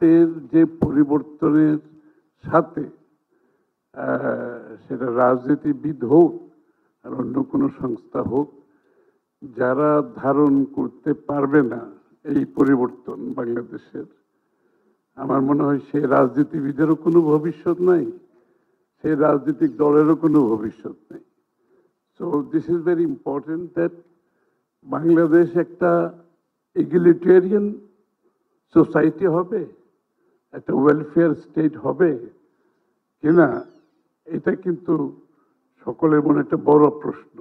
রাষ্ট্রের যে পরিবর্তনের সাথে সেটা রাজনীতিবিদ হোক আর অন্য কোনো সংস্থা হোক, যারা ধারণ করতে পারবে না এই পরিবর্তন বাংলাদেশের, আমার মনে হয় সেই রাজনীতিবিদেরও কোনো ভবিষ্যৎ নাই, সেই রাজনৈতিক দলেরও কোনো ভবিষ্যৎ নেই। So this is very important that Bangladesh একটা ইগিলিটেরিয়ান সোসাইটি হবে, একটা ওয়েলফেয়ার স্টেট হবে কিনা, এটা কিন্তু সকলের মনে একটা বড় প্রশ্ন।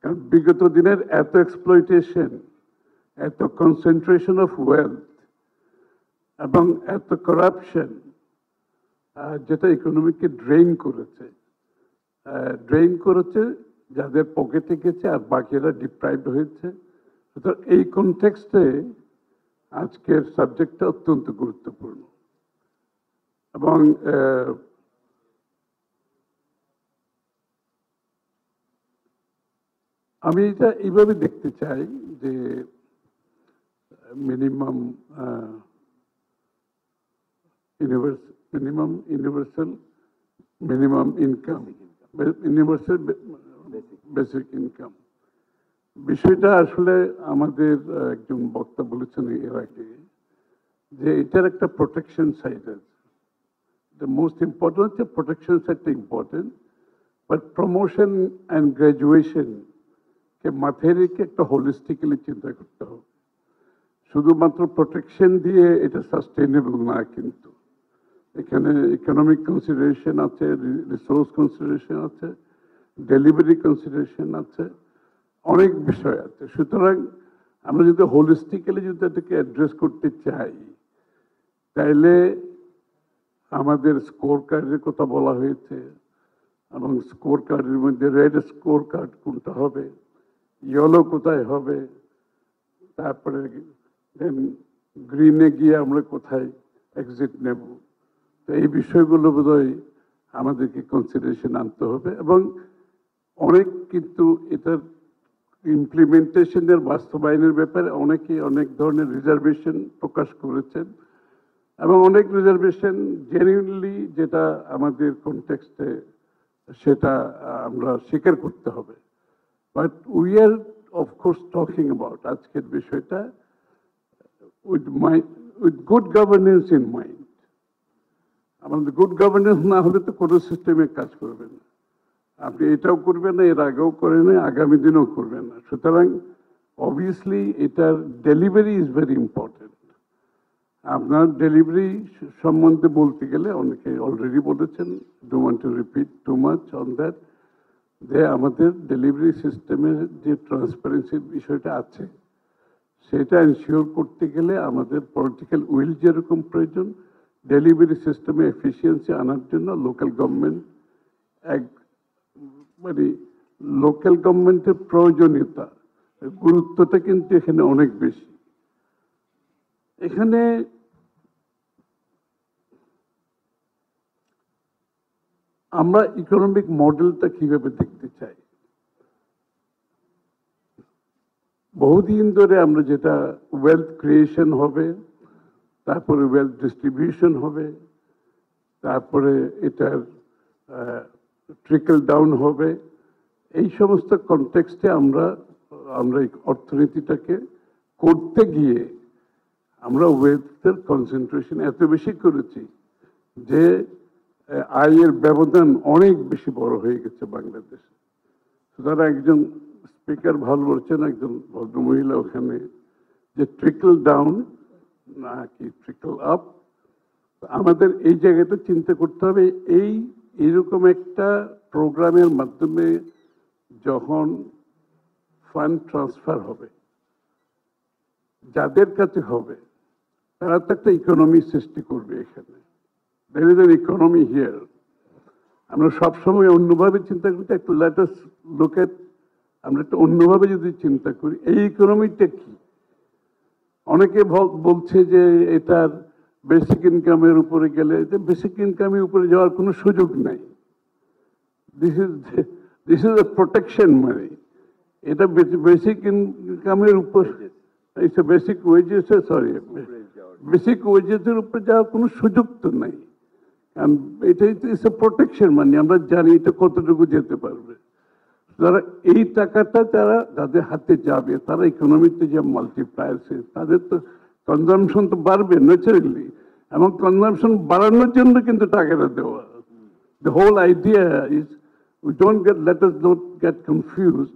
কারণ বিগত দিনের এত এক্সপ্লয়টেশন, এত কনসেন্ট্রেশন অফ ওয়েলথ এবং এত করাপশন, যেটা ইকোনমিকে ড্রেইন করেছে, যাদের পকেটে গেছে আর বাকিরা ডিপ্রাইভড হয়েছে। এই কনটেক্সটে আজকের সাবজেক্টটা অত্যন্ত গুরুত্বপূর্ণ। এবং আমি এটা এইভাবে দেখতে চাই যে মিনিমাম ইউনিভার্সাল বেসিক ইনকাম বিষয়টা আসলে আমাদের একজন বক্তা বলেছেন এর আগে যে এটার একটা প্রোটেকশন সাইড আছে। The most important হচ্ছে প্রোটেকশন সাইডটা important, but promotion and graduation কে মাথায় রেখে একটা হোলিস্টিক্যালি চিন্তা করতে হবে। শুধুমাত্র প্রোটেকশন দিয়ে এটা সাস্টেইনেবল না, কিন্তু এখানে ইকোনমিক কনসিডারেশন আছে, রিসোর্স কনসিডারেশন আছে, ডেলিভারি কনসিডারেশন আছে, অনেক বিষয় আছে। সুতরাং আমরা যদি হোলিস্টিক্যালি যদি এটাকে অ্যাড্রেস করতে চাই, তাইলে আমাদের স্কোর কার্ডের কথা বলা হয়েছে, এবং স্কোর কার্ডের মধ্যে রেড স্কোর কার্ড কোনটা হবে, ইয়েলো কোথায় হবে, তারপরে দেন গ্রিনে গিয়ে আমরা কোথায় এক্সিট নেব। তো এই বিষয়গুলো বোধহয় আমাদেরকে কনসিডারেশন আনতে হবে। এবং অনেক কিন্তু এটার ইমপ্লিমেন্টেশনের বাস্তবায়নের ব্যাপারে অনেকেই অনেক ধরনের রিজার্ভেশন প্রকাশ করেছেন, এবং অনেক রিজার্ভেশন জেনুইনলি যেটা আমাদের কনটেক্সটে সেটা আমরা স্বীকার করতে হবে। But we are of course talking about আজকের বিষয়টা with good governance in mind. আমাদের গুড গভর্নেন্স না হলে তো কোনো সিস্টেমে কাজ করবে না। আপনি এটাও করবেন না, এর আগেও করেন না, আগামী দিনেও করবেন না। সুতরাং অবভিয়াসলি এটার ডেলিভারি ইজ ভেরি ইম্পর্টেন্ট। আপনার ডেলিভারি সম্বন্ধে বলতে গেলে অনেকে অলরেডি বলেছেন, don't want to repeat too much on that, যে আমাদের ডেলিভারি সিস্টেমের যে ট্রান্সপারেন্সির বিষয়টা আছে সেটা এনশিওর করতে গেলে আমাদের পলিটিক্যাল উইল যেরকম প্রয়োজন, ডেলিভারি সিস্টেমে এফিসিয়েন্সি আনার জন্য লোকাল গভর্নমেন্ট মানে লোকাল গভর্নমেন্টের প্রয়োজনীয়তা, গুরুত্বটা কিন্তু এখানে অনেক বেশি। এখানে আমরা ইকোনমিক মডেলটা কিভাবে দেখতে চাই, বহুদিন ধরে আমরা যেটা ওয়েলথ ক্রিয়েশন হবে, তারপরে ওয়েলথ ডিস্ট্রিবিউশন হবে, তারপরে এটার ট্রিকল ডাউন হবে, এই সমস্ত কনটেক্সটে আমরা এই অর্থনীতিটাকে করতে গিয়ে আমরা ওয়েলথের কনসেন্ট্রেশন এত বেশি করেছি যে আয়ের ব্যবধান অনেক বেশি বড় হয়ে গেছে বাংলাদেশে। সুতরাং একজন স্পিকার ভালো বলছেন, একজন ভদ্রমহিলা ওখানে, যে ট্রিকল ডাউন নাকি ট্রিকল আপ, আমাদের এই জায়গাটা চিন্তা করতে হবে। এইরকম একটা প্রোগ্রামের মাধ্যমে যখন ফান্ড ট্রান্সফার হবে, যাদের কাছে হবে তারা তো একটা ইকোনমি সৃষ্টি করবে। এখানে there is an economy here. আমরা সবসময় অন্যভাবে চিন্তা করি, একটু let us look at, আমরা একটু অন্যভাবে যদি চিন্তা করি, এই ইকোনমিটা কি। অনেকে বলছে যে এটার বেসিক ইনকামের উপরে গেলে, বেসিক ইনকামের উপরে যাওয়ার কোনো সুযোগ নাই। দিস ইজ এ প্রোটেকশন মানি। এটা বেসিক ইনকামের উপর, বেসিক ওয়েজেস, সরি বেসিক ওয়েজেসের উপরে যাওয়ার কোনো সুযোগ তো নাই, কারণ এটা ইটস এ প্রোটেকশন মানি, আমরা জানি এটা কতটুকু যেতে পারবে। যারা এই টাকাটা যারা যাদের হাতে যাবে তারা ইকোনমিতে যে মাল্টিপ্লায়ার, তাদের তো কনজামশন তো বাড়বে ন্যাচারালি, এবং কনজামশন বাড়ানোর জন্য কিন্তু টাকাটা দেওয়া। The whole idea is, let us not get confused.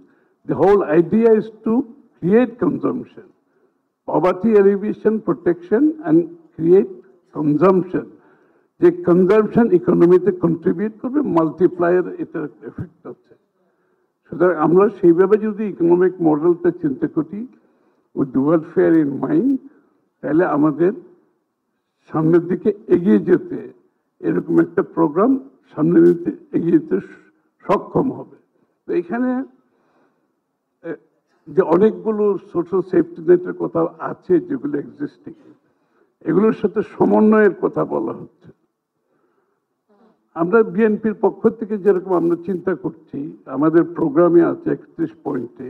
The whole idea is to create consumption, poverty alleviation, protection, and create consumption. যে কনজামশন ইকোনমিতে কন্ট্রিবিউট করবে, মাল্টিপ্লায়ার এটার এফেক্ট আছে। সুতরাং আমরা সেইভাবে যদি ইকোনমিক মডেলটা চিন্তা করি উইথ ওয়েলফেয়ার ইন মাইন্ড, তাহলে আমাদের সামনের দিকে এগিয়ে যেতে এরকম একটা প্রোগ্রাম সামনে নিতে এগিয়ে যেতে সক্ষম হবে। তো এখানে যে অনেকগুলো সোশ্যাল সেফটি নেটের কথা আছে যেগুলো এক্সিস্টিং, এগুলোর সাথে সমন্বয়ের কথা বলা হচ্ছে। আমরা বিএনপির পক্ষ থেকে যেরকম আমরা চিন্তা করছি, আমাদের প্রোগ্রামে আছে 31 পয়েন্টে,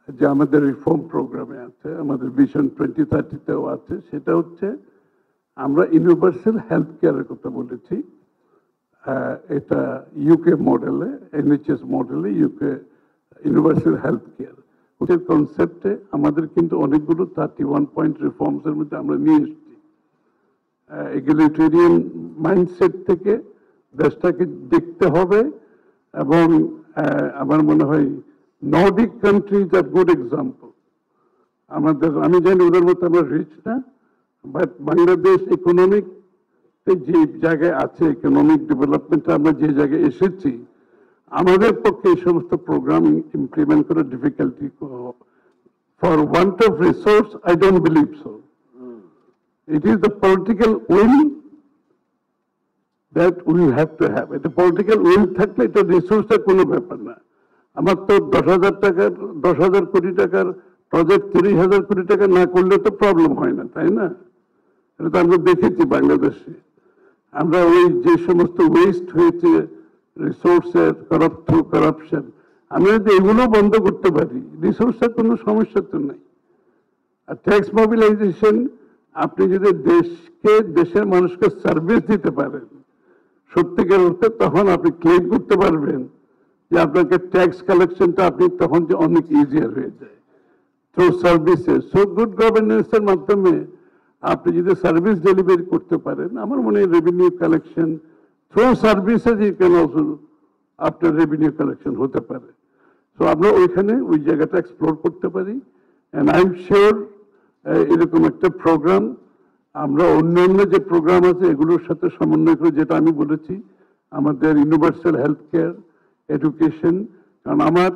যে আমাদের রিফর্ম প্রোগ্রামে আছে, আমাদের ভিশন 2030-তেও আছে, সেটা হচ্ছে আমরা ইউনিভার্সাল হেলথ কেয়ারের কথা বলেছি। এটা ইউকে মডেলে, NHS মডেলে ইউকে ইউনিভার্সাল হেলথ কেয়ার ওটার কনসেপ্টে আমাদের কিন্তু অনেকগুলো 31 পয়েন্ট রিফর্মসের মধ্যে আমরা নিয়ে এসেছি। এগ্রিটেরিয়ান মাইন্ডসেট থেকে দেশটাকে দেখতে হবে, এবং আমার মনে হয় Nordic countries are good example আমাদের। আমি জানি ওদের মতো আমরা রিচ না, বাট বাংলাদেশ ইকোনমিক যে জায়গায় আছে, ইকোনমিক ডেভেলপমেন্টে আমরা যে জায়গায় এসেছি, আমাদের পক্ষে এই সমস্ত প্রোগ্রাম ইমপ্লিমেন্ট করা difficulty. For want of resource, I don't believe so. It is the political will that we have to have. এটা পলিটিক্যাল উইল থাকলে এটা রিসোর্সের কোনো ব্যাপার না। আমার তো 10,000 কোটি টাকার প্রজেক্ট 30,000 কোটি টাকা না করলে তো প্রবলেম হয় না, তাই না? এটা তো আমরা দেখেছি বাংলাদেশে। আমরা ওই যে সমস্ত ওয়েস্ট হয়েছে রিসোর্সের কারাপশন, আমরা যদি এগুলো বন্ধ করতে পারি, রিসোর্সের কোনো সমস্যা তো নাই। আর ট্যাক্স মোবিলাইজেশন, আপনি যদি দেশকে, দেশের মানুষকে সার্ভিস দিতে পারেন সত্যিকার অর্থে, তখন আপনি ক্লেম করতে পারবেন যে আপনাকে ট্যাক্স কালেকশনটা আপনি তখন যে অনেক ইজিয়ার হয়ে যায় থ্রু সার্ভিসেস। সো গুড গভর্নেন্সের মাধ্যমে আপনি যদি সার্ভিস ডেলিভারি করতে পারেন, আমার মনে হয় revenue collection through services you can also আপনার রেভিনিউ কালেকশন হতে পারে। সো আমরা ওইখানে ওই জায়গাটা এক্সপ্লোর করতে পারি। অ্যান্ড আই এম শিওর এরকম একটা প্রোগ্রাম আমরা অন্যান্য যে প্রোগ্রাম আছে এগুলোর সাথে সমন্বয় করে, যেটা আমি বলেছি আমাদের ইউনিভার্সাল হেলথ কেয়ার, এডুকেশন, কারণ আমার